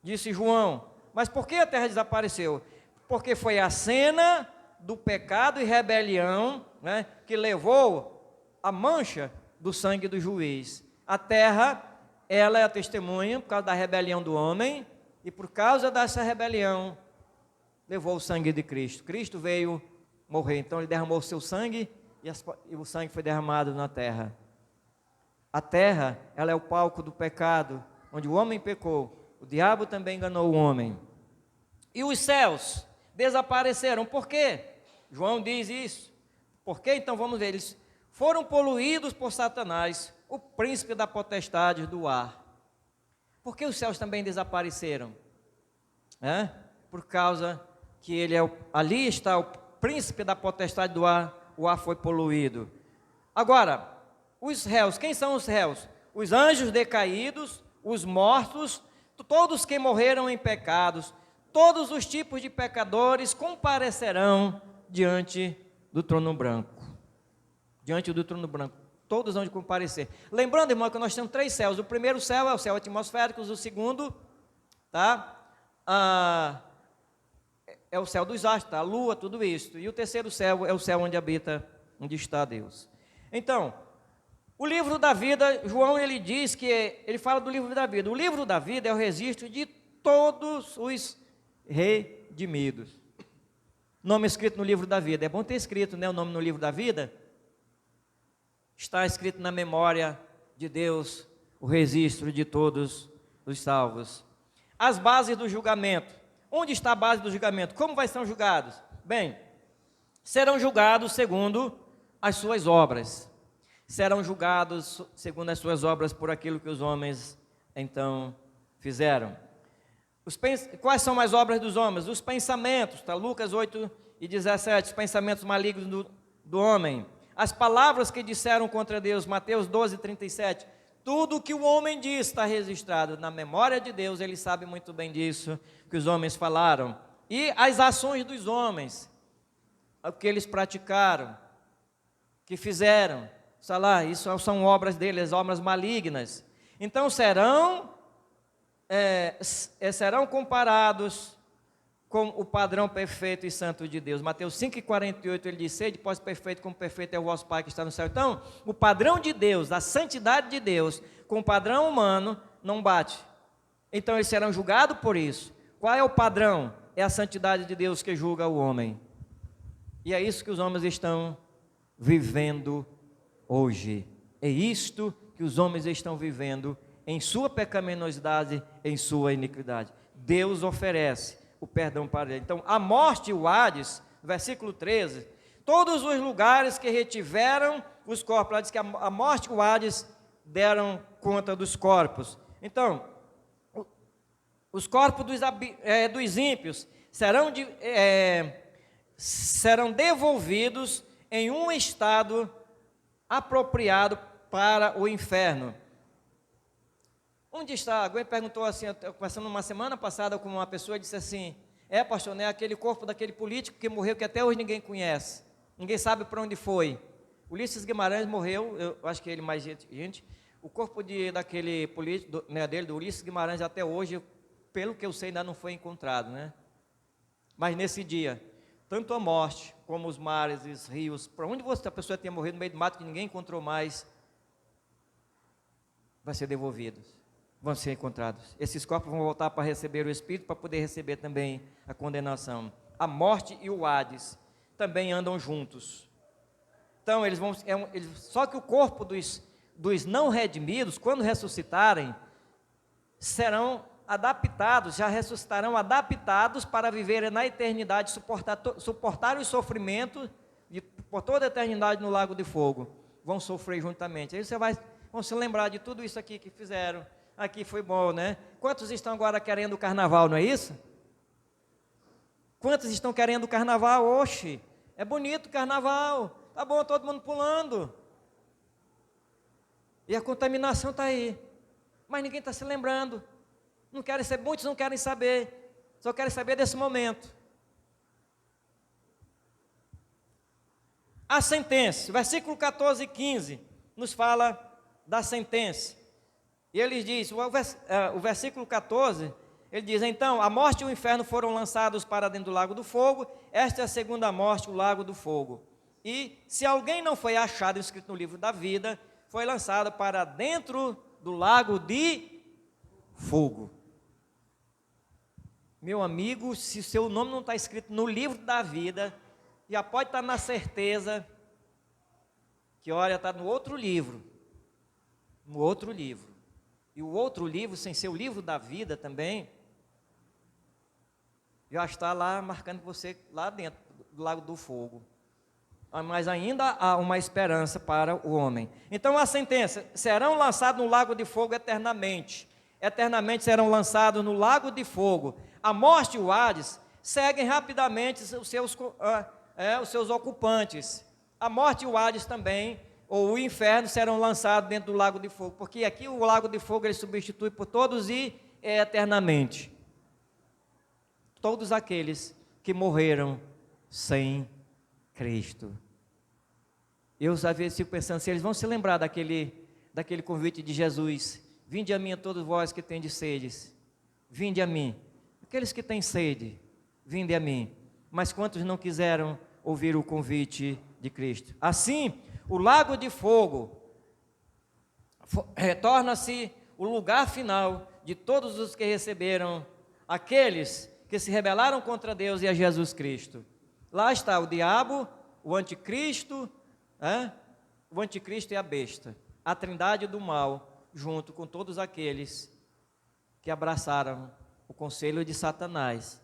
disse João. Mas por que a terra desapareceu? Porque foi a cena do pecado e rebelião, né, que levou a mancha do sangue do juiz. A terra, ela é a testemunha por causa da rebelião do homem, e por causa dessa rebelião, levou o sangue de Cristo. Cristo veio morrer, então ele derramou o seu sangue, e o sangue foi derramado na terra. A terra, ela é o palco do pecado, onde o homem pecou, o diabo também enganou o homem. E os céus desapareceram, por quê? João diz isso. Por quê? Então vamos ver, eles foram poluídos por Satanás, o príncipe da potestade do ar. Por que os céus também desapareceram? Por causa que ali está o príncipe da potestade do ar, o ar foi poluído. Agora, os réus, quem são os réus? Os anjos decaídos, os mortos, todos que morreram em pecados, todos os tipos de pecadores comparecerão diante do trono branco. Diante do trono branco, todos vão comparecer. Lembrando, irmão, que nós temos 3 céus. O primeiro céu é o céu atmosférico, o segundo, é o céu dos astros, a lua, tudo isso. E o terceiro céu é o céu onde está Deus. Então, o livro da vida, João ele fala do livro da vida. O livro da vida é o registro de todos os redimidos. Nome escrito no livro da vida. É bom ter escrito, né, o nome no livro da vida. Está escrito na memória de Deus o registro de todos os salvos. As bases do julgamento. Onde está a base do julgamento? Como vai ser julgados? Bem, serão julgados segundo as suas obras. Serão julgados segundo as suas obras por aquilo que os homens então fizeram. Quais são as obras dos homens? Os pensamentos, tá? Lucas 8:17, os pensamentos malignos do homem. As palavras que disseram contra Deus, Mateus 12:37. Tudo o que o homem diz está registrado na memória de Deus, ele sabe muito bem disso, que os homens falaram. E as ações dos homens, o que eles praticaram, que fizeram, sei lá, isso são obras deles, obras malignas. Então serão comparados com o padrão perfeito e santo de Deus. Mateus 5:48 ele diz: sede, pois perfeito como perfeito é o vosso Pai que está no céu. Então, o padrão de Deus, a santidade de Deus, com o padrão humano, não bate. Então, eles serão julgados por isso. Qual é o padrão? É a santidade de Deus que julga o homem. E é isso que os homens estão vivendo hoje. É isto que os homens estão vivendo em sua pecaminosidade, em sua iniquidade. Deus oferece o perdão para ele. Então, a morte e o Hades, versículo 13, todos os lugares que retiveram os corpos, lá diz que a morte e o Hades deram conta dos corpos. Então, os corpos dos ímpios serão devolvidos em um estado apropriado para o inferno. Onde está? Alguém perguntou assim, conversando uma semana passada com uma pessoa, disse assim: pastor, né, aquele corpo daquele político que morreu, que até hoje ninguém conhece, ninguém sabe para onde foi. Ulisses Guimarães morreu, eu acho que ele mais gente, o corpo daquele político, do Ulisses Guimarães até hoje, pelo que eu sei, ainda não foi encontrado, né? Mas nesse dia, tanto a morte, como os mares e os rios, para onde a pessoa tenha morrido no meio do mato, que ninguém encontrou mais, vai ser devolvidos. Vão ser encontrados. Esses corpos vão voltar para receber o Espírito, para poder receber também a condenação. A morte e o Hades também andam juntos. Então, só que o corpo dos não redimidos, quando ressuscitarem, serão adaptados, já ressuscitarão adaptados para viverem na eternidade, suportar os sofrimentos por toda a eternidade no lago de fogo. Vão sofrer juntamente. Aí vão se lembrar de tudo isso aqui que fizeram. Aqui foi bom, né? Quantos estão agora querendo o carnaval, não é isso? Quantos estão querendo o carnaval? Oxe, é bonito o carnaval, tá bom, todo mundo pulando. E a contaminação está aí, mas ninguém está se lembrando. Muitos não querem saber, só querem saber desse momento. A sentença, versículo 14 e 15, nos fala da sentença. E ele diz, o versículo 14, ele diz: então, a morte e o inferno foram lançados para dentro do lago do fogo, esta é a segunda morte, o lago do fogo. E se alguém não foi achado inscrito no livro da vida, foi lançado para dentro do lago de fogo. Meu amigo, se o seu nome não está escrito no livro da vida, já pode estar na certeza que, olha, está no outro livro. No outro livro. E o outro livro, sem ser o livro da vida também, já está lá marcando você lá dentro do lago do fogo. Mas ainda há uma esperança para o homem. Então a sentença: serão lançados no lago de fogo eternamente. Eternamente serão lançados no lago de fogo. A morte e o Hades seguem rapidamente os seus ocupantes. A morte e o Hades também, ou o inferno, serão lançados dentro do lago de fogo, porque aqui o lago de fogo ele substitui por todos e eternamente. Todos aqueles que morreram sem Cristo. Eu às vezes fico pensando, se eles vão se lembrar daquele convite de Jesus: vinde a mim a todos vós que tendes sedes, vinde a mim. Aqueles que têm sede, vinde a mim. Mas quantos não quiseram ouvir o convite de Cristo? Assim, o lago de fogo torna-se o lugar final de todos os que receberam, aqueles que se rebelaram contra Deus e a Jesus Cristo. Lá está o diabo, o anticristo, o anticristo e a besta, a trindade do mal, junto com todos aqueles que abraçaram o conselho de Satanás,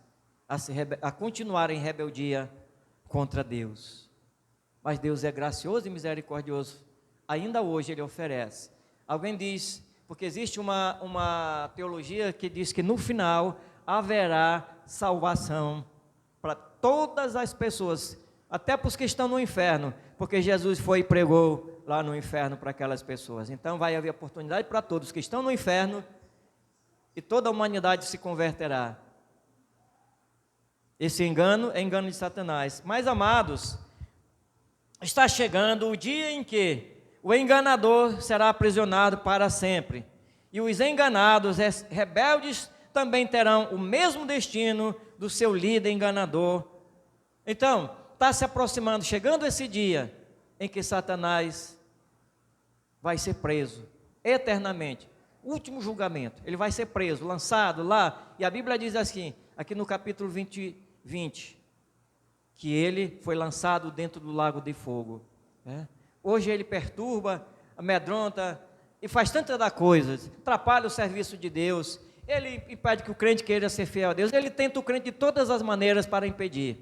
a continuar em rebeldia contra Deus. mas Deus é gracioso e misericordioso. Ainda hoje Ele oferece. Alguém diz, porque existe uma teologia que diz que no final haverá salvação para todas as pessoas, até para os que estão no inferno, porque Jesus foi e pregou lá no inferno para aquelas pessoas. Então vai haver oportunidade para todos que estão no inferno e toda a humanidade se converterá. Esse engano é engano de Satanás. Mas, amados, está chegando o dia em que o enganador será aprisionado para sempre. E os enganados, rebeldes, também terão o mesmo destino do seu líder enganador. Então, está se aproximando, chegando esse dia em que Satanás vai ser preso eternamente. Último julgamento, ele vai ser preso, lançado lá. E a Bíblia diz assim, aqui no capítulo 20, que ele foi lançado dentro do lago de fogo. Hoje ele perturba, amedronta e faz tantas coisas, atrapalha o serviço de Deus, ele impede que o crente queira ser fiel a Deus, ele tenta o crente de todas as maneiras para impedir.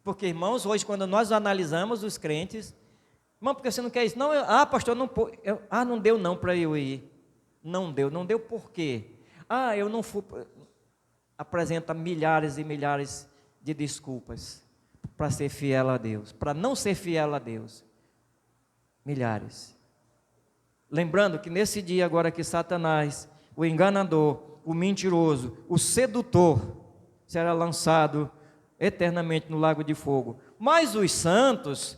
Porque, irmãos, hoje quando nós analisamos os crentes, irmão, porque você não quer isso? Não, pastor, não deu não para eu ir. Não deu por quê? Eu não fui. Apresenta milhares e milhares de desculpas para ser fiel a Deus, para não ser fiel a Deus. Milhares. Lembrando que nesse dia agora que Satanás, o enganador, o mentiroso, o sedutor, será lançado eternamente no lago de fogo. Mas os santos,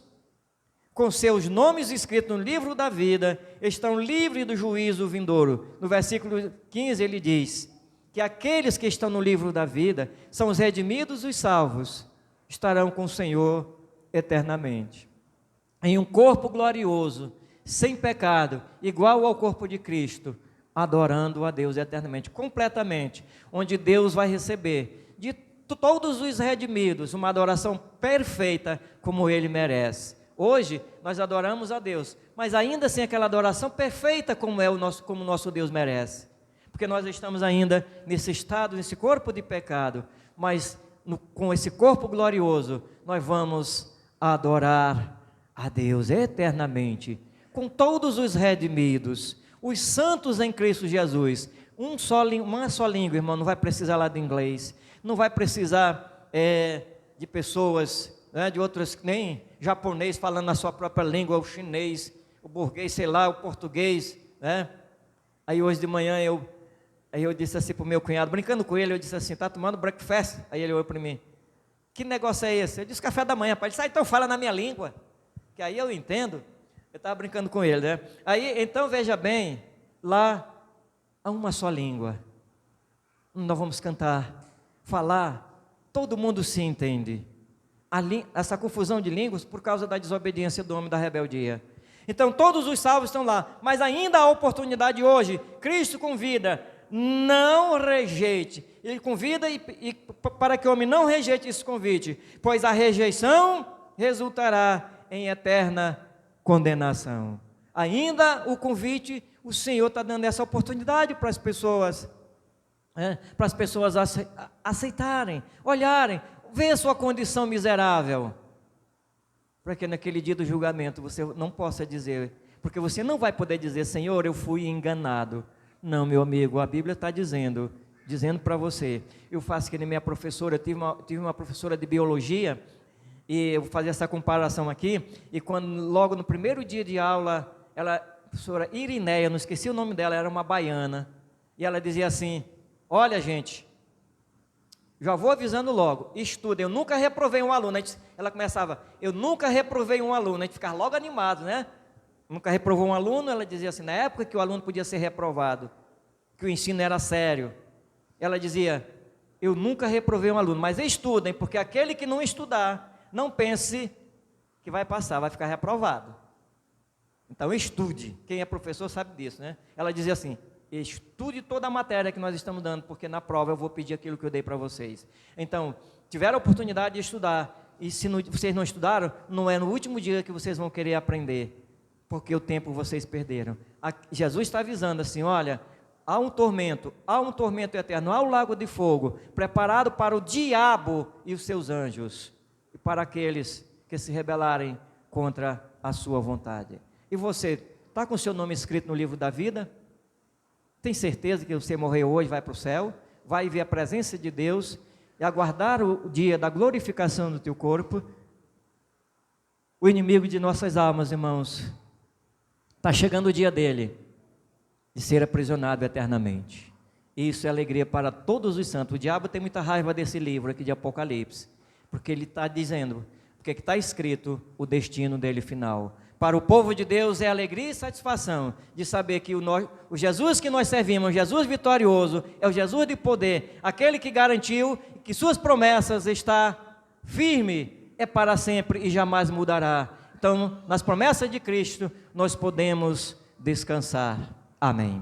com seus nomes escritos no livro da vida, estão livres do juízo vindouro. No versículo 15 ele diz que aqueles que estão no livro da vida são os redimidos, os salvos, estarão com o Senhor eternamente. Em um corpo glorioso, sem pecado, igual ao corpo de Cristo, adorando a Deus eternamente, completamente, onde Deus vai receber de todos os redimidos uma adoração perfeita como Ele merece. Hoje nós adoramos a Deus, mas ainda assim aquela adoração perfeita como o nosso Deus merece, porque nós estamos ainda nesse estado, nesse corpo de pecado, mas com esse corpo glorioso nós vamos adorar a Deus eternamente, com todos os redimidos, os santos em Cristo Jesus, uma só língua, irmão, não vai precisar lá de inglês, não vai precisar de pessoas, de outras, nem japonês falando na sua própria língua, o chinês, o burguês, sei lá, o português, Aí hoje de manhã eu disse assim para o meu cunhado, brincando com ele, eu disse assim, está tomando breakfast? Aí ele olhou para mim, que negócio é esse? Eu disse, café da manhã, pai. Ele disse, então fala na minha língua, que aí eu entendo. Eu estava brincando com ele, Aí, então veja bem, lá há uma só língua, nós vamos cantar, falar, todo mundo se entende. Essa confusão de línguas por causa da desobediência do homem, da rebeldia. Então todos os salvos estão lá, mas ainda há oportunidade hoje. Cristo convida, não rejeite. Ele convida e para que o homem não rejeite esse convite, pois a rejeição resultará em eterna condenação. Ainda o convite, o Senhor está dando essa oportunidade para as pessoas, para as pessoas aceitarem, olharem, ver a sua condição miserável, para que naquele dia do julgamento você não possa dizer, porque você não vai poder dizer, Senhor, eu fui enganado. Não, meu amigo, a Bíblia está dizendo para você. Eu faço que nem minha professora, eu tive uma professora de biologia, e eu vou fazer essa comparação aqui, e logo no primeiro dia de aula, a professora Irineia, não esqueci o nome dela, era uma baiana, e ela dizia assim, olha gente, já vou avisando logo, estuda, eu nunca reprovei um aluno. Ela começava, eu nunca reprovei um aluno, a gente ficava logo animado, Nunca reprovou um aluno, ela dizia assim, na época que o aluno podia ser reprovado, que o ensino era sério, ela dizia, eu nunca reprovei um aluno, mas estudem, porque aquele que não estudar, não pense que vai passar, vai ficar reprovado. Então estude, quem é professor sabe disso, Ela dizia assim, estude toda a matéria que nós estamos dando, porque na prova eu vou pedir aquilo que eu dei para vocês. Então, tiveram a oportunidade de estudar, e se vocês não estudaram, não é no último dia que vocês vão querer aprender, porque o tempo vocês perderam. Jesus está avisando assim, olha, há um tormento eterno, há um lago de fogo, preparado para o diabo e os seus anjos, e para aqueles que se rebelarem contra a sua vontade. E você, está com o seu nome escrito no livro da vida? Tem certeza que você morrer hoje, vai para o céu, vai ver a presença de Deus e aguardar o dia da glorificação do teu corpo? O inimigo de nossas almas, irmãos, está chegando o dia dele, de ser aprisionado eternamente. Isso é alegria para todos os santos. O diabo tem muita raiva desse livro aqui de Apocalipse, porque ele está dizendo, porque está escrito o destino dele final. Para o povo de Deus é alegria e satisfação de saber que o Jesus que nós servimos, Jesus vitorioso, é o Jesus de poder, aquele que garantiu que suas promessas está firme, é para sempre e jamais mudará. Então, nas promessas de Cristo, nós podemos descansar. Amém.